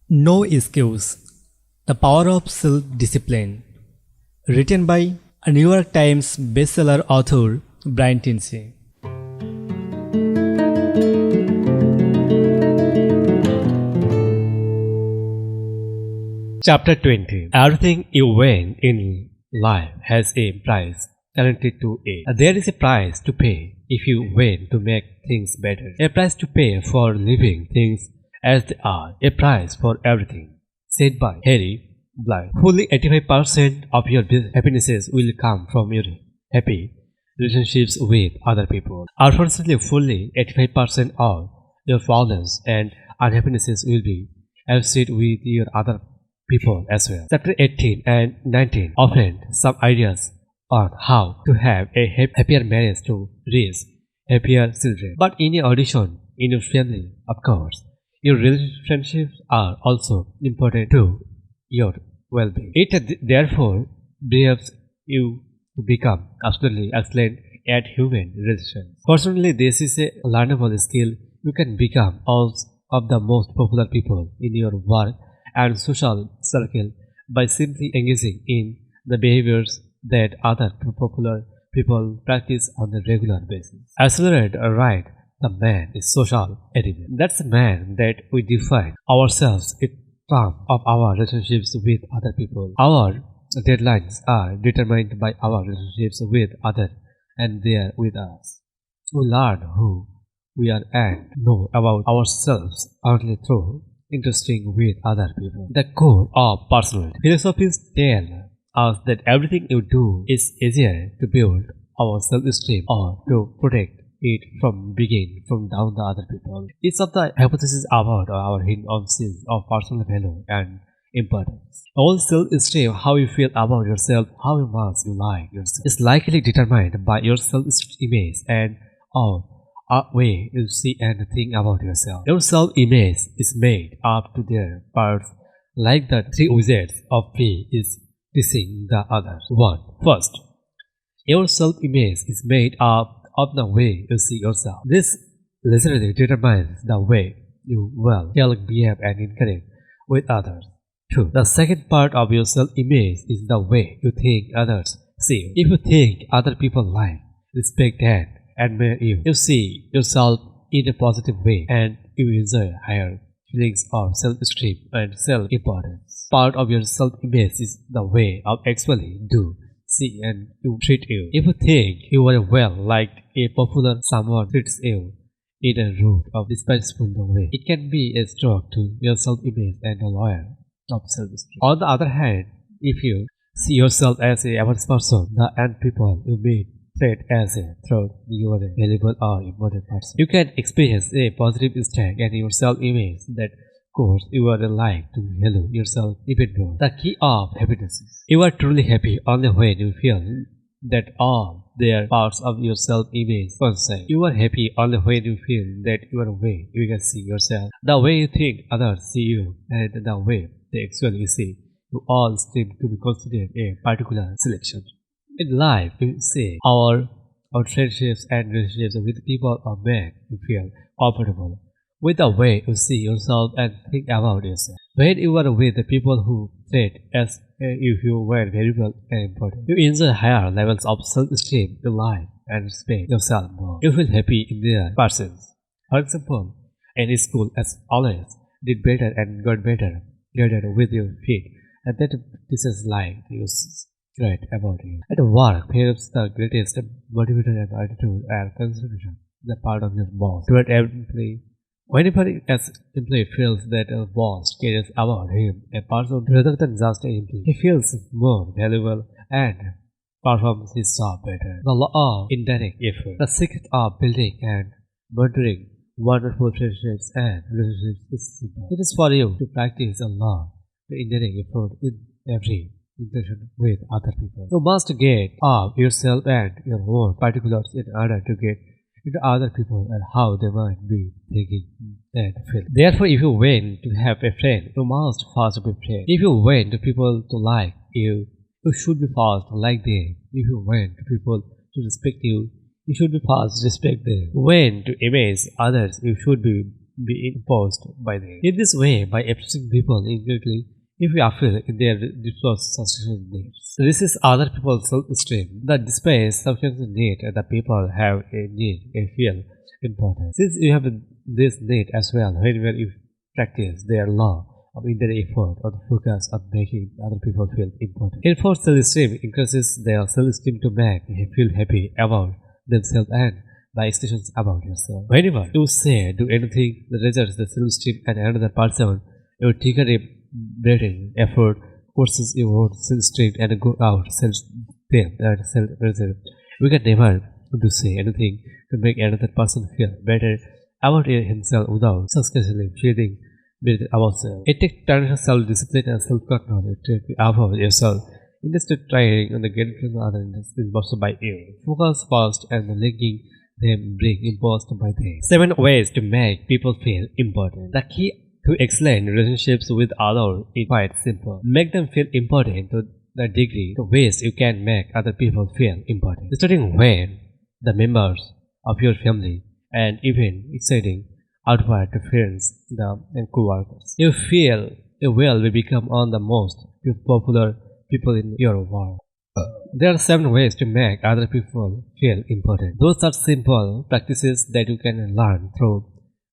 No Excuse: The Power of Self-Discipline. Written by a New York Times bestseller author Brian Tracy. Chapter 20. Everything you win in life has a price connected to it. There is a price to pay if you win to make things better. A price to pay for living things as they are. A price for everything. Said by Harry Blythe. Fully 85% of your happinesses will come from your happy relationships with other people. Unfortunately, fully 85% of your problems and unhappinesses will be associated with your other people as well. Chapter 18 and 19 offer some ideas on how to have a happier marriage to raise happier children. But in your audition, in your family, of course, your relationships are also important to your well-being. It therefore behooves you to become absolutely excellent at human relations. Fortunately, this is a learnable skill. You can become all of the most popular people in your work and social circle by simply engaging in the behaviors that other popular people practice on a regular basis. Accelerate right, the man is social animal. That's the man that we define ourselves in terms of our relationships with other people. Our deadlines are determined by our relationships with others and they are with us. We learn who we are and know about ourselves only through interesting with other people. The core of personality. Philosophies tell us that everything you do is easier to build our self-esteem or to protect it from begin from down the other people. Each of the hypotheses about our hints of personal value and importance. All self-esteem, how you feel about yourself, how much you like yourself, is likely determined by your self-image and of a way you see and think about yourself. Your self-image is made up to their parts like the three wizards of P is dissing the others. 1. First, your self-image is made up of the way you see yourself. This literally determines the way you will, behave and interact with others. 2. The second part of your self-image is the way you think others see you. If you think other people like, respect and admire you, you see yourself in a positive way and you enjoy higher feelings of self-esteem and self-importance. Part of your self-image is the way of actually do, see and you treat you. If you think you are well liked, a popular someone treats you in a rude or disrespectful way, it can be a stroke to your self-image and a lawyer of self-esteem. On the other hand, if you see yourself as a average person, the and people you meet treat as a thought you are a valuable or important person, you can experience a positive stack and your self-image that course you are like to value yourself even more. The key of happiness is you are truly happy only when you feel that all their parts of your self-image coincide. You are happy only when you feel that your way you can see yourself, the way you think others see you, and the way they actually see you all seem to be considered a particular selection. In life, we say our friendships and relationships with people are make you feel comfortable with the way you see yourself and think about yourself. When you are with the people who treat as if you were valuable and important, you enjoy higher levels of self-esteem in life and respect yourself more. You feel happy in their persons. For example, in school, as always, did better and got better, graded with your feet, and that teachers like you great about you. At work, perhaps the greatest motivator and attitude and consideration the part of your boss toward every employee. Whenever an employee feels that a boss cares about him, a person rather than just an employee, he feels more valuable and performs his job better. The law of indirect effort. The secret of building and monitoring wonderful friendships and relationships is simple. It is for you to practice a law the indirect effort in every interaction with other people. You must get of yourself and your own particulars in order to get into other people and how they might be thinking and feeling. Therefore, if you want to have a friend, you must first be friend. If you want people to like you, you should be first like them. If you want people to respect you, you should be first respect them. When to image others, you should be be imposed by them. In this way, by approaching people indirectly, if we fulfill in their deepest substantial needs. This is other people's self-esteem. The displays substantial need the people have a need, a feel important. Since you have this need as well, whenever you practice their law of their effort or the focus on making other people feel important. Enforced self-esteem increases their self-esteem to make you feel happy about themselves and by extensions about yourself. Whenever you say do anything that raises the self-esteem and another person, you trigger a brain effort, forces your own self-esteem and go out self-esteem and self-reserve. We can never to say anything to make another person feel better about himself without successfully feeling with ourselves. It takes traditional self-discipline and self-control to be above yourself. Instead of trying on the get from the other imposed by you. Focus first and linking them bring imposed by them. 7 ways to make people feel important. The key to excellent relationships with others is quite simple. Make them feel important to the degree to ways you can make other people feel important. Starting when the members of your family and even extending outward to friends and co-workers. You feel you will become one of the most popular people in your world. There are 7 ways to make other people feel important. Those are simple practices that you can learn through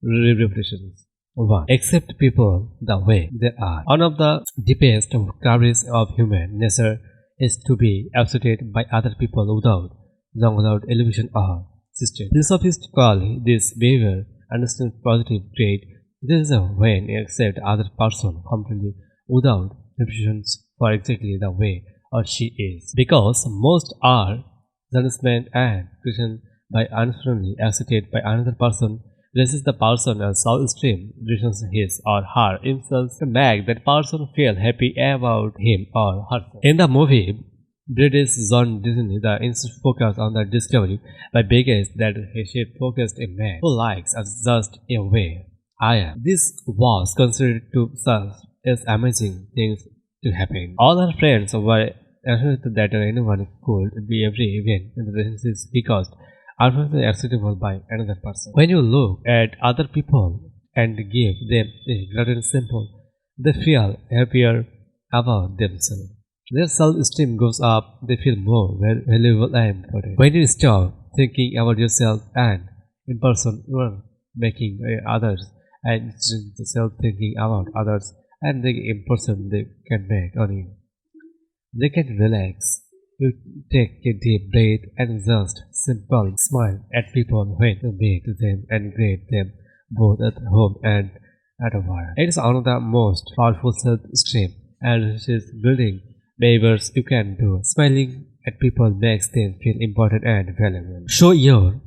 repetitions. 1. Accept people the way they are. One of the deepest qualities of human nature is to be accepted by other people without illusion or system. Philosophists call this behavior understand positive trait. This is when you accept other person completely without restrictions for exactly the way or she is. Because most are judgment and Christian by unfriendly accepted by another person, raises the person as self-esteem, reasons his or her insults to make that person feel happy about him or herself. In the movie British John Disney, the instant focus on the discovery by Vegas that he should focus a man who likes us just a way I am. This was considered to serve as amazing things to happen. All her friends were assured that anyone could be every event in the relationship because unfortunately acceptable by another person. When you look at other people and give them a greater simple, they feel happier about themselves. Their self-esteem goes up, they feel more valuable and important. When you stop thinking about yourself and in person, you are making others and self-thinking about others and the impression they can make on you. They can relax. You take a deep breath and just simple smile at people when you meet them and greet them both at home and at work. It is one of the most powerful self-esteem and relationship building behaviors you can do. Smiling at people makes them feel important and valuable. Show your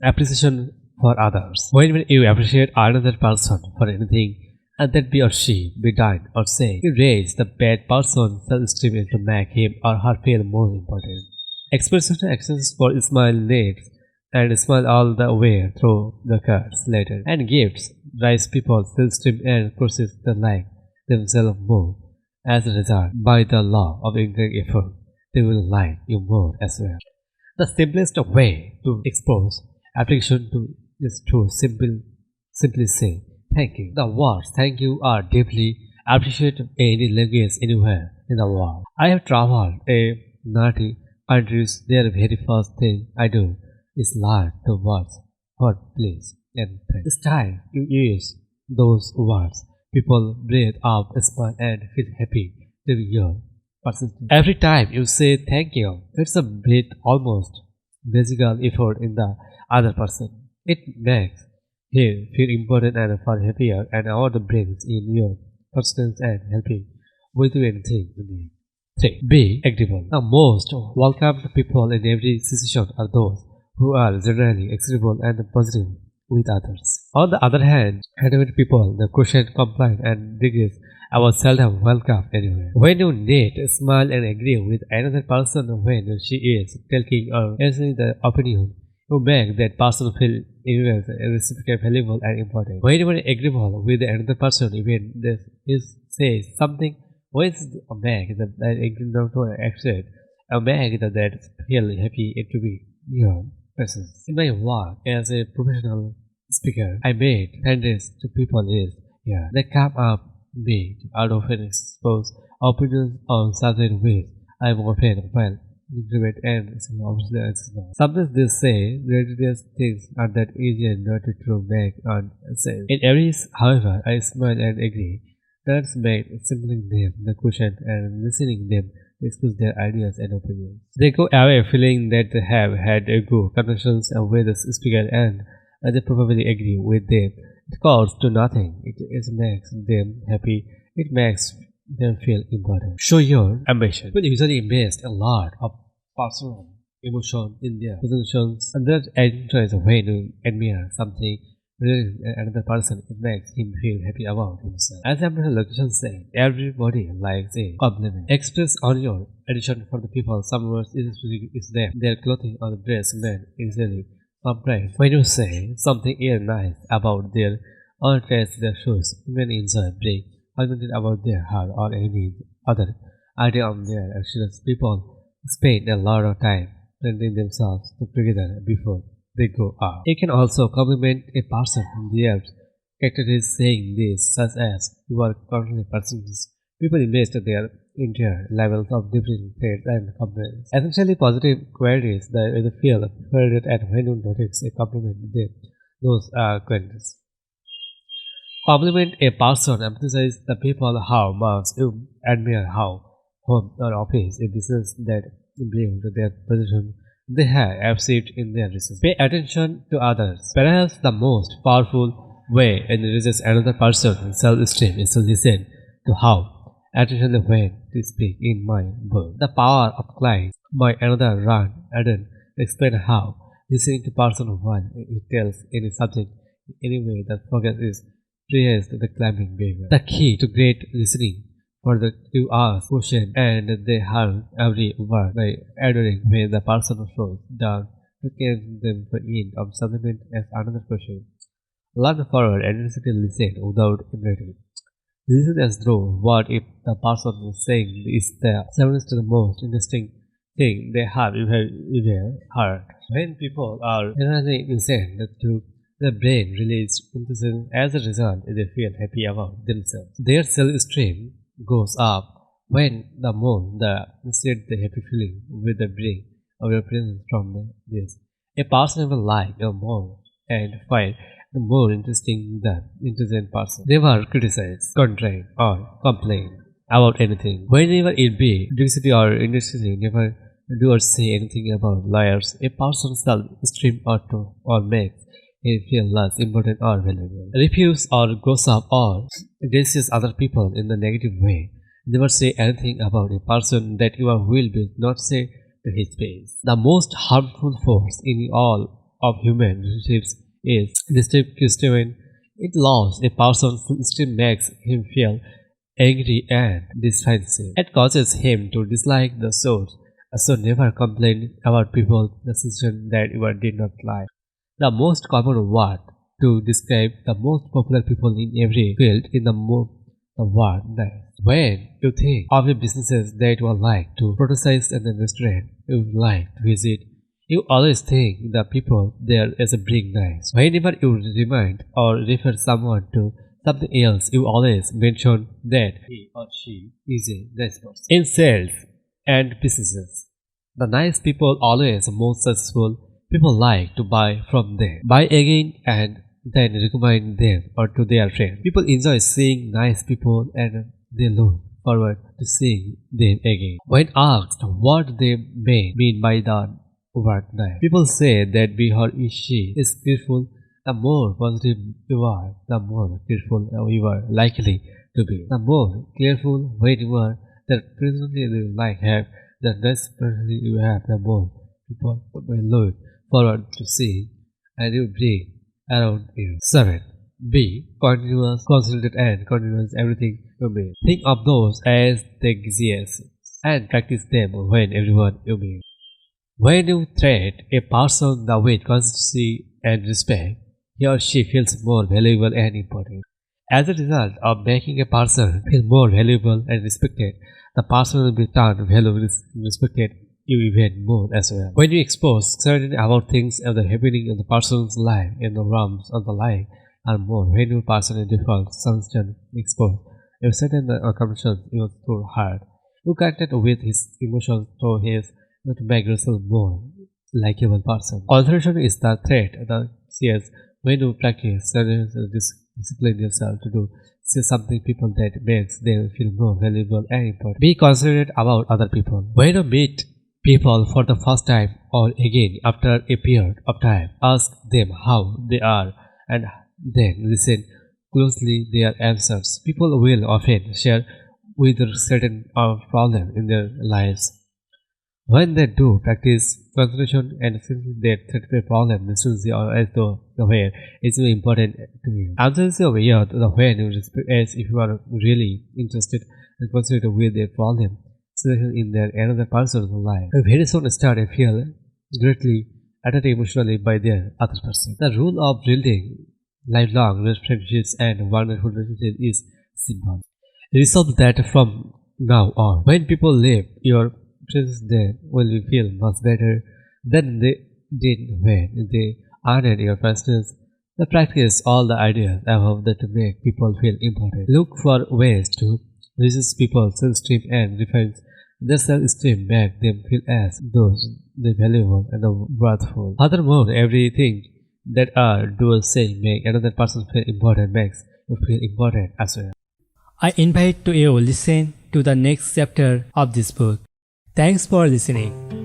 appreciation for others. When you appreciate another person for anything, and that be or she be done or say, you raise the bad person's self-esteem to make him or her feel more important. Expressive actions for smile needs and smile all the way through the cards, letter, and gifts rise people's self-esteem and causes them like themselves more. As a result, by the law of increasing effort, they will like you more as well. The simplest way to expose application to is to simply say thank you. The words thank you are deeply appreciated in any language anywhere in the world. I have traveled a 90 countries. Their very first thing I do is learn the words for please and thank. This time you use those words, people breathe up, smile and feel happy to your person. Every time you say thank you, it's a bit almost physical effort in the other person. It makes him feel important and far happier and all the brings in your persistence and helping with anything you need. 3. Be agreeable. The most welcomed people in every situation are those who are generally acceptable and positive with others. On the other hand, with people, the question, complain and digress are seldom welcome anywhere. When you need to smile and agree with another person when she is telling or answering the opinion, you make that person feel respected, valuable and important. When you are agreeable with another person, even if he says something, when a make that agree not to accept, a make that feel happy to be your presence. In my work as a professional speaker I made friends to people is here. They come up me to out of an expose opinions on certain ways I'm often well increment and obviously it's not. Sometimes they say religious things are that easier not to make on sense. In areas, however, I smile and agree. That's made simply them the question and listening them to express their ideas and opinions. They go away feeling that they have had a good conversations with the speaker and they probably agree with them. It costs to nothing. It makes them happy. It makes them feel important. Show your ambition. People usually invest a lot of personal emotion in their presentations and that enjoys when you admire something related to another person. It makes him feel happy about himself. As I'm location saying, everybody likes a compliment. Express on your addition for the people. Some words is them. Their clothing or the dress made easily surprised. When you say something is nice about their or dress, their shoes, women enjoy being commented about their heart or any other idea on their actions. People spend a lot of time blending themselves together before they go out. You can also compliment a person in the air. Character is saying this, such as you are currently persons. People invest their entire levels of different traits and compliments. Essentially, positive qualities that they feel favored and when you notice a compliment them, those are qualities. Compliment a person, emphasize the people how much you admire how home or office, a business that believe their position they have achieved in their research. Pay attention to others. Perhaps the most powerful way in reaches another person's self-esteem is to listen to how attention when to speak in my word. The power of clients by another run Adam explain how listening to person one it tells any subject in any way that focus is praised the climbing behavior. The key to great listening for the you ask question and they heard every word by adoring when the person slows down to catch them for end of supplement as another question. Learn forward and listen without interrupting. Listen as though what if the person is saying is the seventh to the most interesting thing they have ever heard. When people are generally listened to the brain releases enthusiasm as a result they feel happy about themselves. Their self-esteem goes up when the more the instead the happy feeling with the brain of your presence from this. A person will like a more and find the more interesting than intelligent person. Never criticize, contradict, or complain about anything. Whenever it be diversity or industry, never do or say anything about liars. A person's self-esteem or makes it feel less important or valuable. Refuse or gossip or dismiss other people in the negative way. Never say anything about a person that you will be not say to his face. The most harmful force in all of human relationships is destructive. It loves a person still makes him feel angry and defensive. It causes him to dislike the source. So never complain about people decision that you did not like. The most common word to describe the most popular people in every field in the word nice. When you think of the businesses that you would like to prototype and the restaurant you would like to visit, you always think the people there as a bring nice. Whenever you remind or refer someone to something else, you always mention that he or she is a nice person. In sales and businesses, the nice people always most successful. People like to buy from them, buy again and then recommend them or to their friends. People enjoy seeing nice people and they look forward to seeing them again. When asked what they may mean by the word nice, people say that he or she is careful. The more positive you are, the more careful you are likely to be. The more careful when you are, the presently you like have, the less presently you have, the more people will look forward to see and you bring around you. 7. Be continuous, consistent and continuous everything you meet. Think of those as the exist and practice them when everyone you meet. When you treat a person with consistency and respect, he or she feels more valuable and important. As a result of making a person feel more valuable and respected, the person will be turned valuable and respected you even more as well. When you expose certainty about things and the happening in the person's life in the realms of the life are more when you person in default constant exposed. You certain the conditions you through heart. You connect with his emotions through his to make yourself more likable person. Alteration is the threat that says when you practice certain discipline yourself to do say something people that makes them feel more valuable and important. Be considerate about other people. When you meet people for the first time or again after a period of time, ask them how they are and then listen closely their answers. People will often share with certain problem in their lives. When they do practice concentration and since they treat a problem, this is as though the where is very important to you. Answers over here to the when you respect as if you are really interested and consider with their problem situation in their another person's life. A very soon start and feel greatly attacked emotionally by their other person. The rule of building lifelong friendships and wonderful relationships is simple. Resolve that from now on. When people leave your presence there will you feel much better than they did when they honored your presence. The practice all the ideas above that to make people feel important. Look for ways to resist people's self-esteem and refine their self-esteem make them feel as those they valuable and worthful. Furthermore, everything that are dual saying make another person feel important makes you feel important as well. I invite to you listen to the next chapter of this book. Thanks for listening.